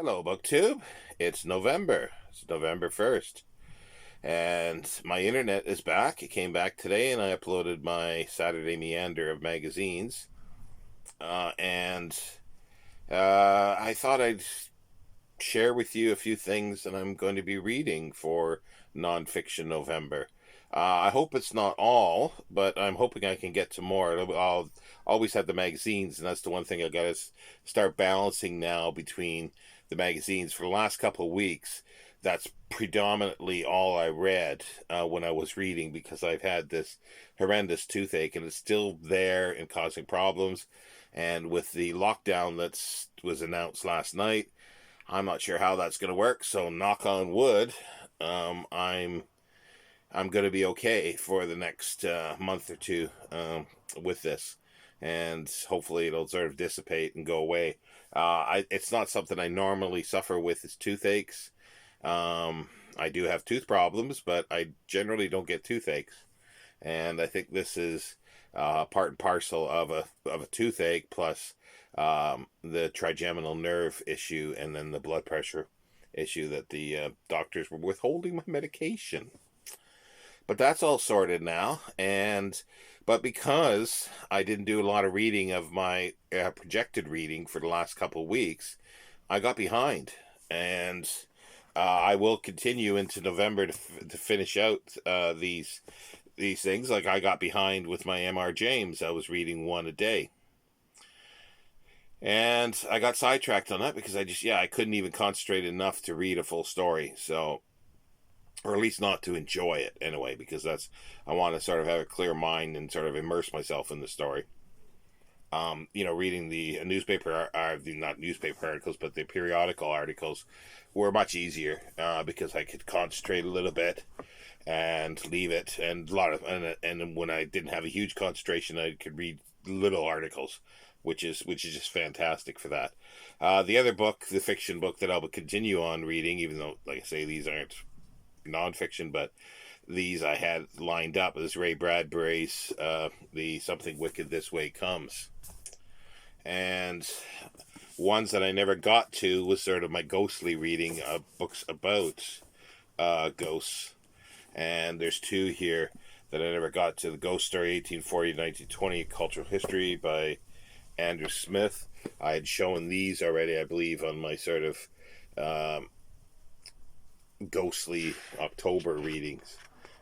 Hello, BookTube. It's November. It's November 1st. And my internet is back. It came back today, and I uploaded my Saturday Meander of magazines. And I thought I'd share with you a few things that I'm going to be reading for Nonfiction November. I hope it's not all, but I'm hoping I can get to more. I'll always have the magazines, and that's the one thing I got to start balancing now between the magazines. For the last couple of weeks, that's predominantly all I read when I was reading, because I've had this horrendous toothache, and it's still there and causing problems. And with the lockdown that was announced last night, I'm not sure how that's going to work. So knock on wood, I'm going to be okay for the next month or two with this, and hopefully it'll sort of dissipate and go away. It's not something I normally suffer with, is toothaches. I do have tooth problems, but I generally don't get toothaches, and I think this is part and parcel of a toothache, plus the trigeminal nerve issue, and then the blood pressure issue that the doctors were withholding my medication. But that's all sorted now, but because I didn't do a lot of reading of my projected reading for the last couple of weeks, I got behind, and I will continue into November to finish out these things. Like, I got behind with my M.R. James. I was reading one a day. And I got sidetracked on that because I couldn't even concentrate enough to read a full story. So, or at least not to enjoy it anyway, because I want to sort of have a clear mind and sort of immerse myself in the story. Reading the newspaper, not newspaper articles, but the periodical articles were much easier because I could concentrate a little bit and leave it, and and when I didn't have a huge concentration, I could read little articles, which is just fantastic for that. The other book, the fiction book that I'll continue on reading, even though, like I say, these aren't nonfiction, but these I had lined up, is Ray Bradbury's the Something Wicked This Way Comes. And ones that I never got to was sort of my ghostly reading of books about ghosts. And there's two here that I never got to. The Ghost Story 1840 to 1920 Cultural History by Andrew Smith. I had shown these already, I believe, on my sort of ghostly October readings.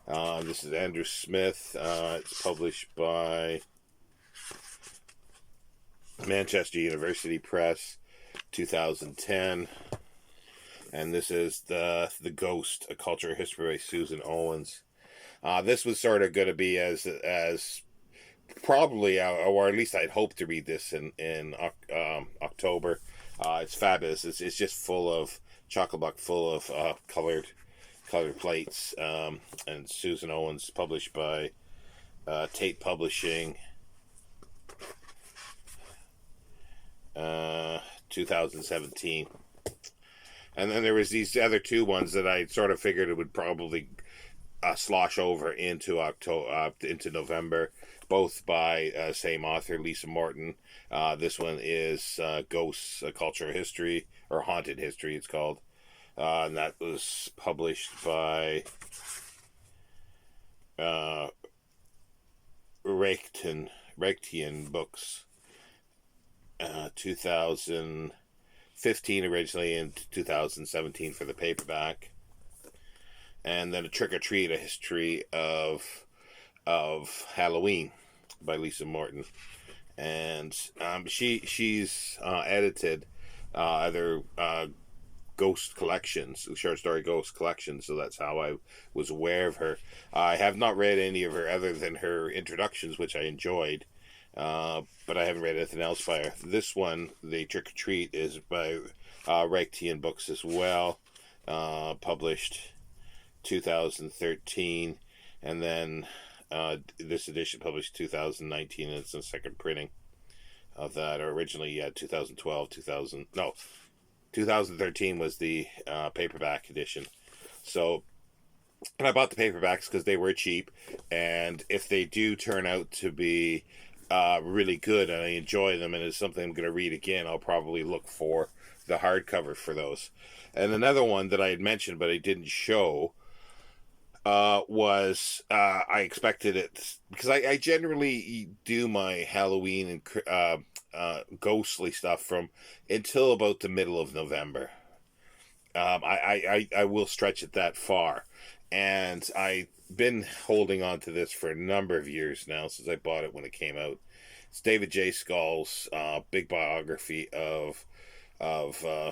This is Andrew Smith. It's published by Manchester University Press, 2010. And this is the Ghost, A Cultural History by Susan Owens. This was sort of going to be as probably, or at least I'd hope to read this in October. It's fabulous. It's just full of chock-a-block, full of colored plates. And Susan Owens, published by Tate Publishing, 2017. And then there was these other two ones that I sort of figured it would probably slosh over into into November, both by same author, Lisa Morton. This one is Ghosts, A Cultural History, or Haunted History, it's called. And that was published by Reichtian Books, 2015 originally, and 2017 for the paperback. And then A Trick or Treat, A History of Halloween by Lisa Morton. And she's edited other ghost collections, short story ghost collections, so that's how I was aware of her. I have not read any of her other than her introductions, which I enjoyed, but I haven't read anything else by her. This one, The Trick or Treat, is by Reichtian Books as well, published 2013, and then this edition published 2019, and it's a second printing of that. Or originally, 2013 was the paperback edition. So, and I bought the paperbacks because they were cheap, and if they do turn out to be really good and I enjoy them and it's something I'm going to read again, I'll probably look for the hardcover for those. And another one that I had mentioned but I didn't show was I expected it because I generally do my Halloween and ghostly stuff from until about the middle of November. I will stretch it that far, and I've been holding on to this for a number of years now since I bought it when it came out. It's David J. Scull's big biography of uh,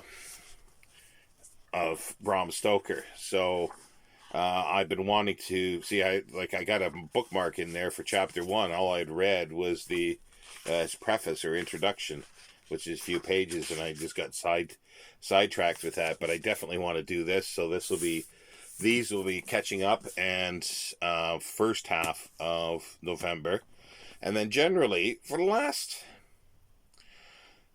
of Bram Stoker. So I've been wanting to see. I got a bookmark in there for chapter one. All I'd read was the his preface or introduction, which is a few pages, and I just got sidetracked with that. But I definitely want to do this. So these will be catching up, and first half of November, and then generally for the last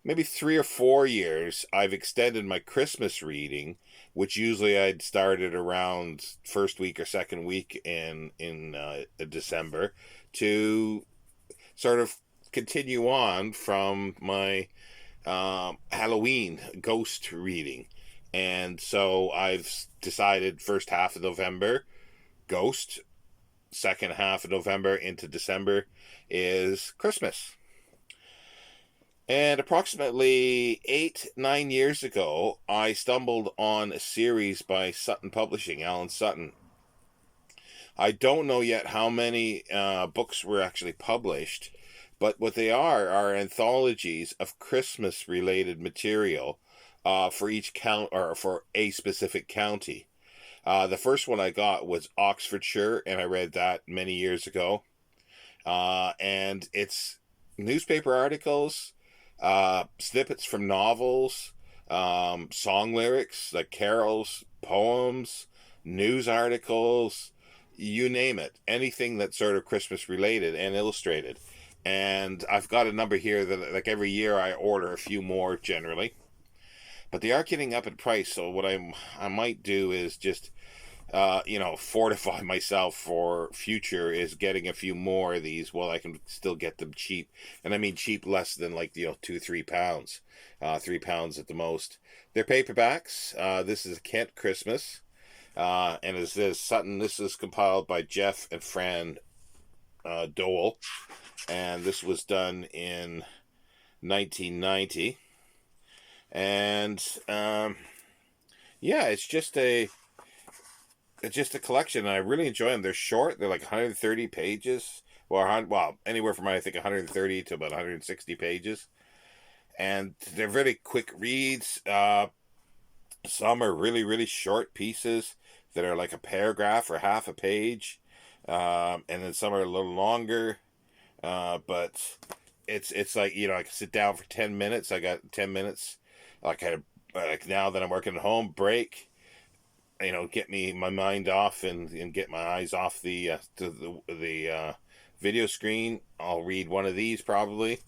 maybe 3 or 4 years, I've extended my Christmas reading, which usually I'd started around first week or second week in December, to sort of continue on from my Halloween ghost reading. And so I've decided first half of November, ghost, second half of November into December is Christmas. And approximately 8-9 years ago, I stumbled on a series by Sutton Publishing, Alan Sutton. I don't know yet how many books were actually published, but what they are anthologies of Christmas-related material for each count or for a specific county. The first one I got was Oxfordshire, and I read that many years ago. And it's newspaper articles, snippets from novels, song lyrics like carols, poems, news articles, you name it, anything that's sort of Christmas related and illustrated. And I've got a number here that, like, every year I order a few more generally, but they are getting up in price. So what I might do is just fortify myself for future is getting a few more of these while I can still get them cheap. And I mean cheap, less than like, £2-3, £3 at the most. They're paperbacks. This is a Kent Christmas. And as this Sutton, this is compiled by Jeff and Fran Dole. And this was done in 1990. And it's just a collection, and I really enjoy them. They're short. They're like 130 pages. Well, anywhere from I think 130 to about 160 pages. And they're very quick reads. Some are really, really short pieces that are like a paragraph or half a page. And then some are a little longer. But it's like, I can sit down for 10 minutes. I got 10 minutes. Like now that I'm working at home, break. Get my mind off and get my eyes off the video screen. I'll read one of these probably,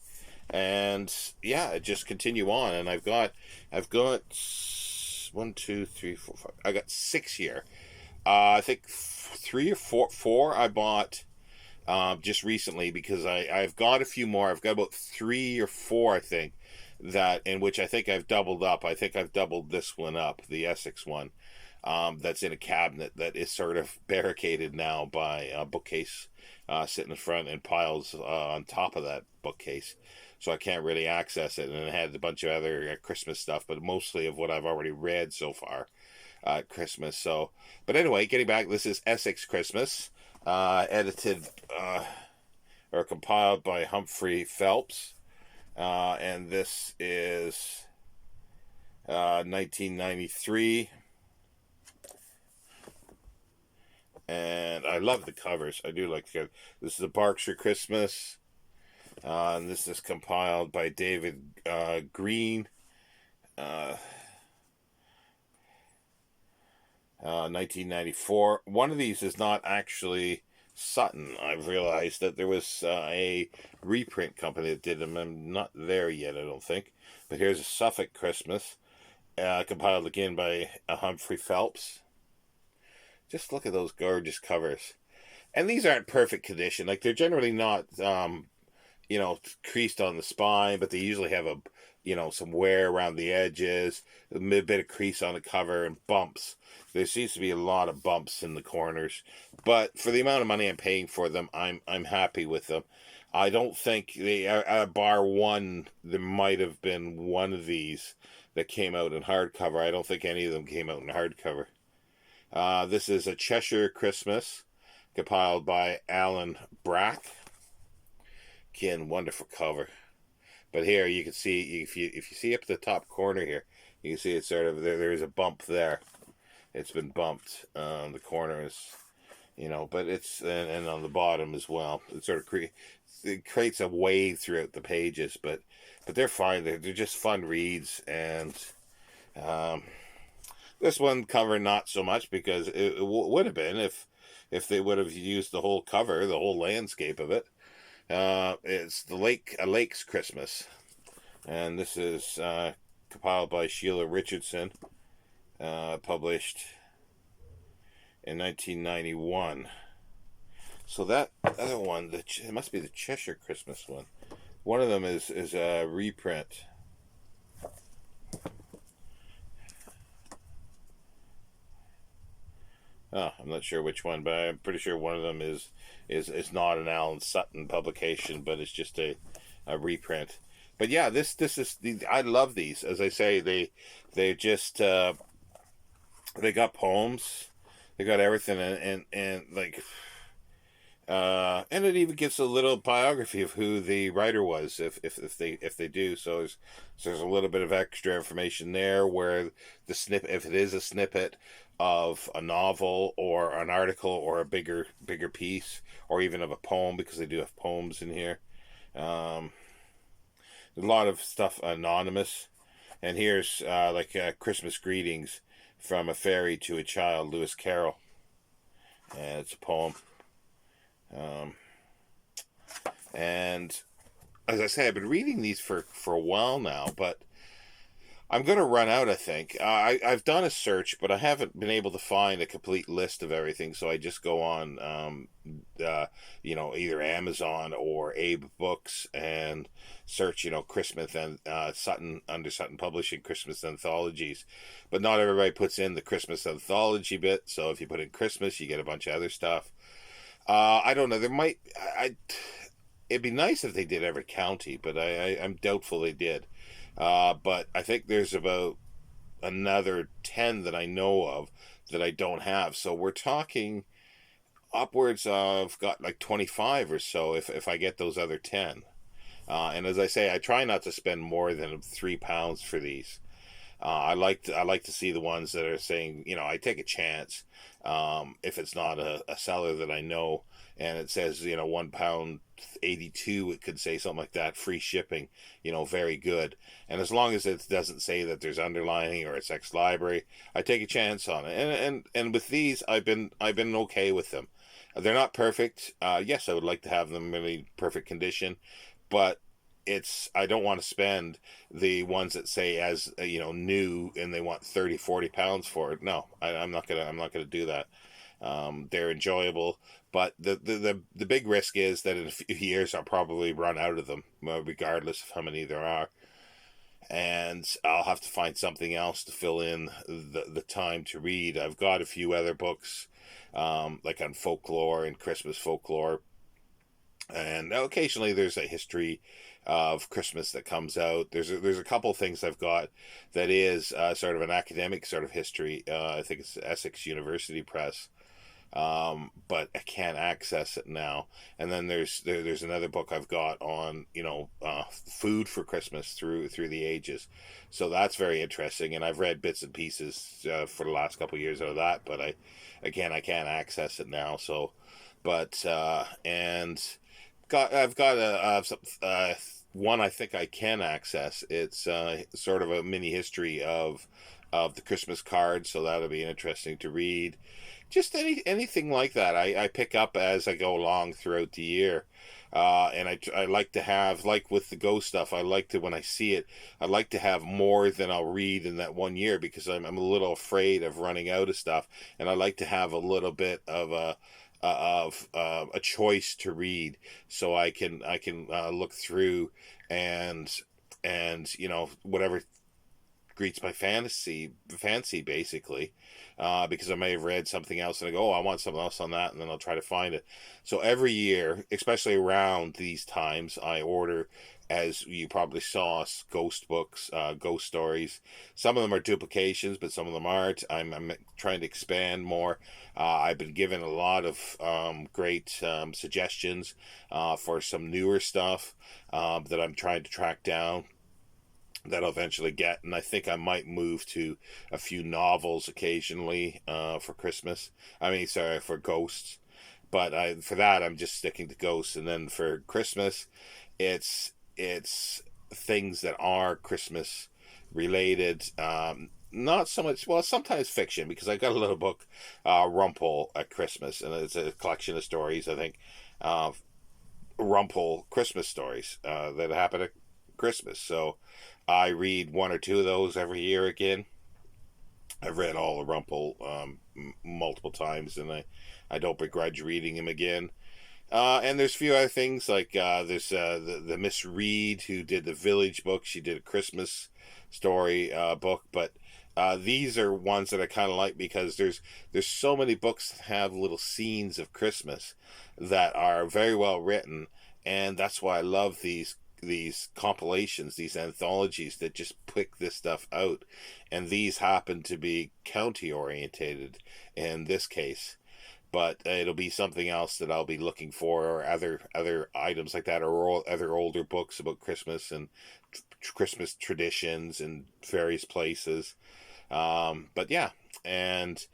and just continue on. And I've got 1, 2, 3, 4, 5. I got 6 here. I think 3 or 4 I bought just recently because I've got a few more. I've got about 3 or 4 I think that in which I think I've doubled up. I think I've doubled this one up, the Essex one. That's in a cabinet that is sort of barricaded now by a bookcase sitting in front and piles on top of that bookcase. So I can't really access it. And it had a bunch of other Christmas stuff, but mostly of what I've already read so far at Christmas. So, but anyway, getting back, this is Essex Christmas, edited or compiled by Humphrey Phelps. And this is 1993. And I love the covers. I do like the covers. This is a Berkshire Christmas. And this is compiled by David Green. 1994. One of these is not actually Sutton. I've realized that there was a reprint company that did them. I'm not there yet, I don't think. But here's a Suffolk Christmas. Compiled again by Humphrey Phelps. Just look at those gorgeous covers. And these aren't perfect condition. Like, they're generally not, creased on the spine, but they usually have some wear around the edges, a bit of crease on the cover, and bumps. There seems to be a lot of bumps in the corners, but for the amount of money I'm paying for them, I'm happy with them. I don't think bar one, there might have been one of these that came out in hardcover. I don't think any of them came out in hardcover. This is a Cheshire Christmas, compiled by Alan Brack. Again, wonderful cover. But here you can see, if you see up the top corner here, you can see it's sort of there. There is a bump there. It's been bumped. The corner is, but it's and on the bottom as well. It sort of it creates a wave throughout the pages, but they're fine. They're just fun reads, and this one cover not so much, because it would have been if they would have used the whole cover, the whole landscape of it. It's a lake's Christmas, and this is compiled by Sheila Richardson, published in 1991. So that other one, it must be the Cheshire Christmas one. One of them is a reprint. Oh, I'm not sure which one, but I'm pretty sure one of them is not an Alan Sutton publication, but it's just a reprint. But yeah, this is I love these. As I say, they just they got poems, they got everything, and like. And it even gives a little biography of who the writer was, if they do. So there's a little bit of extra information there, where the snippet, if it is a snippet of a novel or an article or a bigger piece, or even of a poem, because they do have poems in here. A lot of stuff anonymous, and here's Christmas greetings from a fairy to a child, Lewis Carroll, and it's a poem. And as I say, I've been reading these for a while now, but I'm going to run out, I think. I've done a search, but I haven't been able to find a complete list of everything, so I just go on, either Amazon or Abe Books and search, Christmas and Sutton, under Sutton Publishing, Christmas anthologies. But not everybody puts in the Christmas anthology bit, so if you put in Christmas, you get a bunch of other stuff. I don't know. It'd be nice if they did every county, but I'm doubtful they did. But I think there's about another 10 that I know of that I don't have. So we're talking upwards of, got like 25 or so if I get those other 10. And as I say, I try not to spend more than £3 for these. I like to see the ones that are saying, I take a chance. If it's not a seller that I know, and it says, £1.82, it could say something like that, free shipping, very good. And as long as it doesn't say that there's underlining or it's ex-library, I take a chance on it. And with these, I've been okay with them. They're not perfect. Yes, I would like to have them in really perfect condition, but I don't want to spend the ones that say as new, and they want £30-40 for it. No, I'm not gonna do that. They're enjoyable, but the big risk is that in a few years I'll probably run out of them, regardless of how many there are, and I'll have to find something else to fill in the time to read. I've got a few other books, like on folklore and Christmas folklore, and occasionally there's a history of Christmas that comes out. There's a couple things I've got that is sort of an academic sort of history. I think it's Essex University Press, but I can't access it now. And then there's another book I've got on food for Christmas through the ages. So that's very interesting, and I've read bits and pieces for the last couple of years out of that, but I can't access it now. So, but I've got one I think I can access. It's sort of a mini history of the Christmas card, so that'll be interesting to read. Just anything like that I pick up as I go along throughout the year. And I like to have, like with the Go stuff, I like to, when I see it, I like to have more than I'll read in that one year, because I'm a little afraid of running out of stuff, and I like to have a little bit of a choice to read, so I can look through and and whatever greets my fancy basically, because I may have read something else and I go, oh, I want something else on that, and then I'll try to find it. So every year, especially around these times, I order, as you probably saw, ghost books, ghost stories. Some of them are duplications, but some of them aren't. I'm trying to expand more. I've been given a lot of great suggestions for some newer stuff that I'm trying to track down, that I'll eventually get. And I think I might move to a few novels occasionally for Christmas. I mean, sorry, for ghosts. But for that, I'm just sticking to ghosts. And then for Christmas, it's things that are Christmas related. Not so much, well, sometimes fiction, because I got a little book, Rumpel at Christmas, and it's a collection of stories, I think, uh, Rumpel Christmas stories that happen at Christmas. So I read one or two of those every year again. I've read all of Rumpel multiple times, and I don't begrudge reading him again. And there's a few other things, like there's the Miss Reed who did the Village book. She did a Christmas story book, but these are ones that I kind of like, because there's so many books that have little scenes of Christmas that are very well written, and that's why I love these compilations, these anthologies that just pick this stuff out. And these happen to be county orientated in this case, but it'll be something else that I'll be looking for, or other items like that, or other older books about Christmas and Christmas traditions in various places. But yeah, and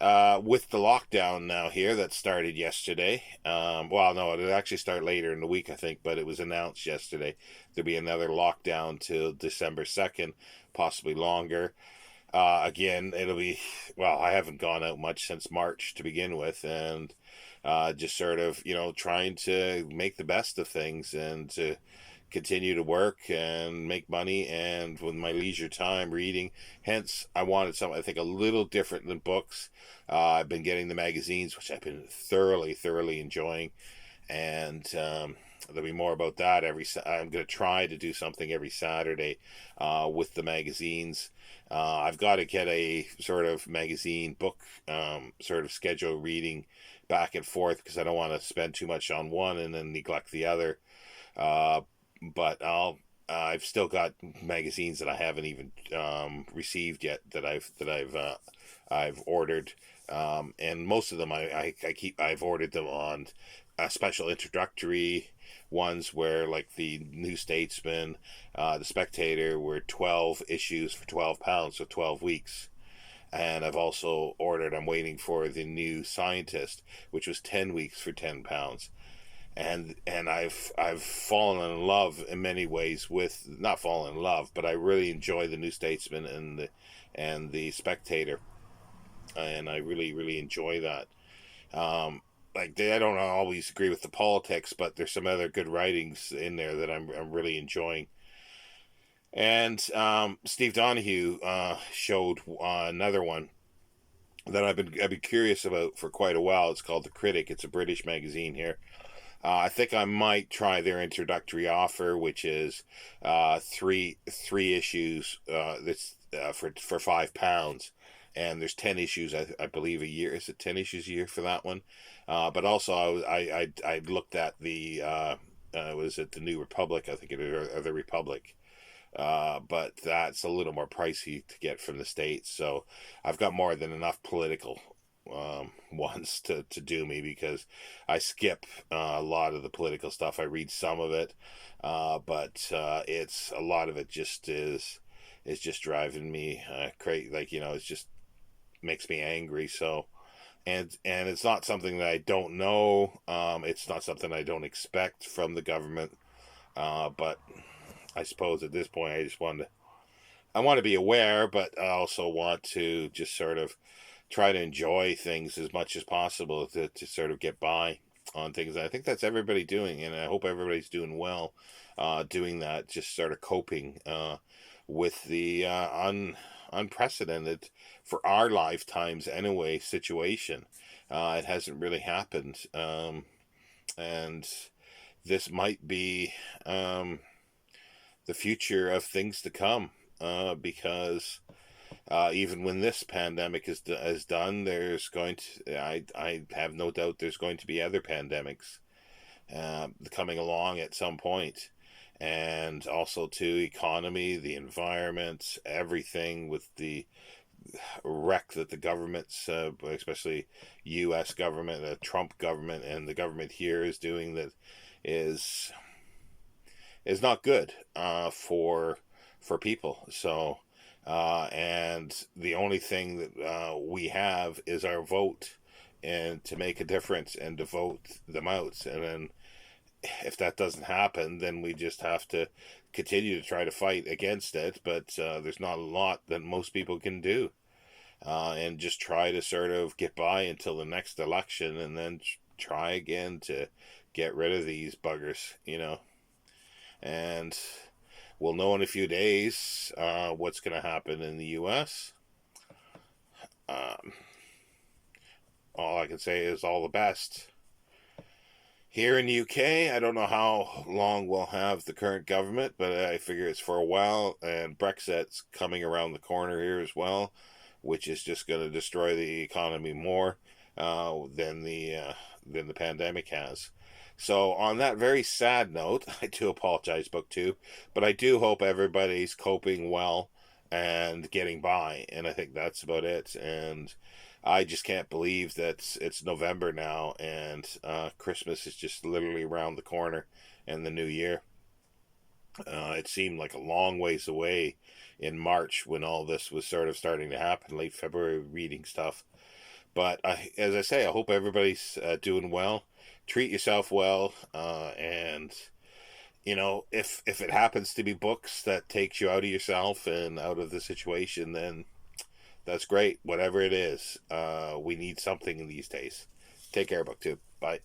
with the lockdown now here that started yesterday, well, no, it actually start later in the week, I think, but it was announced yesterday there'll be another lockdown till December 2nd, possibly longer. Again, it'll be, well, I haven't gone out much since March to begin with, and just sort of, trying to make the best of things and to continue to work and make money, and with my leisure time reading. Hence, I wanted something, I think, a little different than books. I've been getting the magazines, which I've been thoroughly enjoying, and there'll be more about that I'm going to try to do something every Saturday with the magazines. I've got to get a sort of magazine book sort of schedule reading back and forth, because I don't want to spend too much on one and then neglect the other. Uh, but I've still got magazines that I haven't even received yet, that I've ordered, and most of them I've ordered them on special introductory ones, where, like, the New Statesman, the Spectator, were 12 issues for £12, so 12 weeks. And I've also ordered, I'm waiting for the New Scientist, which was 10 weeks for £10. And I've fallen in love in many ways with, not fallen in love, but I really enjoy the New Statesman and the Spectator, and I really enjoy that. Like, I don't always agree with the politics, but there's some other good writings in there that I'm really enjoying. And Steve Donahue showed another one that I've been curious about for quite a while. It's called The Critic. It's a British magazine here. I think I might try their introductory offer, which is three issues. That's for £5, and there's 10 issues, I believe, a year. Is it 10 issues a year for that one? But also I looked at the was it the New Republic? I think it is, or the Republic. But that's a little more pricey to get from the States. So I've got more than enough political ones to do me, because I skip a lot of the political stuff. I read some of it, but it's a lot of it just is just driving me crazy. Like, it's just makes me angry. So, and it's not something that I don't know. It's not something I don't expect from the government. But I suppose at this point I want to be aware, but I also want to just sort of try to enjoy things as much as possible to sort of get by on things. And I think that's everybody doing, and I hope everybody's doing well doing that, just sort of coping with the unprecedented, for our lifetimes anyway, situation. It hasn't really happened. And this might be the future of things to come. Because even when this pandemic is done, there's going to I have no doubt there's going to be other pandemics coming along at some point, and also to economy, the environment, everything with the wreck that the governments, especially U.S. government, the Trump government, and the government here is doing, that is is not good for people. So, and the only thing that we have is our vote, and to make a difference and to vote them out. And then if that doesn't happen, then we just have to continue to try to fight against it. But there's not a lot that most people can do, and just try to sort of get by until the next election, and then try again to get rid of these buggers, And we'll know in a few days what's going to happen in the U.S. Um, all I can say is all the best. Here in the UK, I don't know how long we'll have the current government, but I figure it's for a while, and Brexit's coming around the corner here as well, which is just going to destroy the economy more than the pandemic has. So, on that very sad note, I do apologize, BookTube, but I do hope everybody's coping well and getting by, and I think that's about it. And I just can't believe that it's November now, and Christmas is just literally around the corner, and the new year. It seemed like a long ways away in March when all this was sort of starting to happen, late February, reading stuff. But as I say, I hope everybody's doing well. Treat yourself well, and if it happens to be books that takes you out of yourself and out of the situation, then that's great. Whatever it is, we need something in these days. Take care, BookTube. Bye.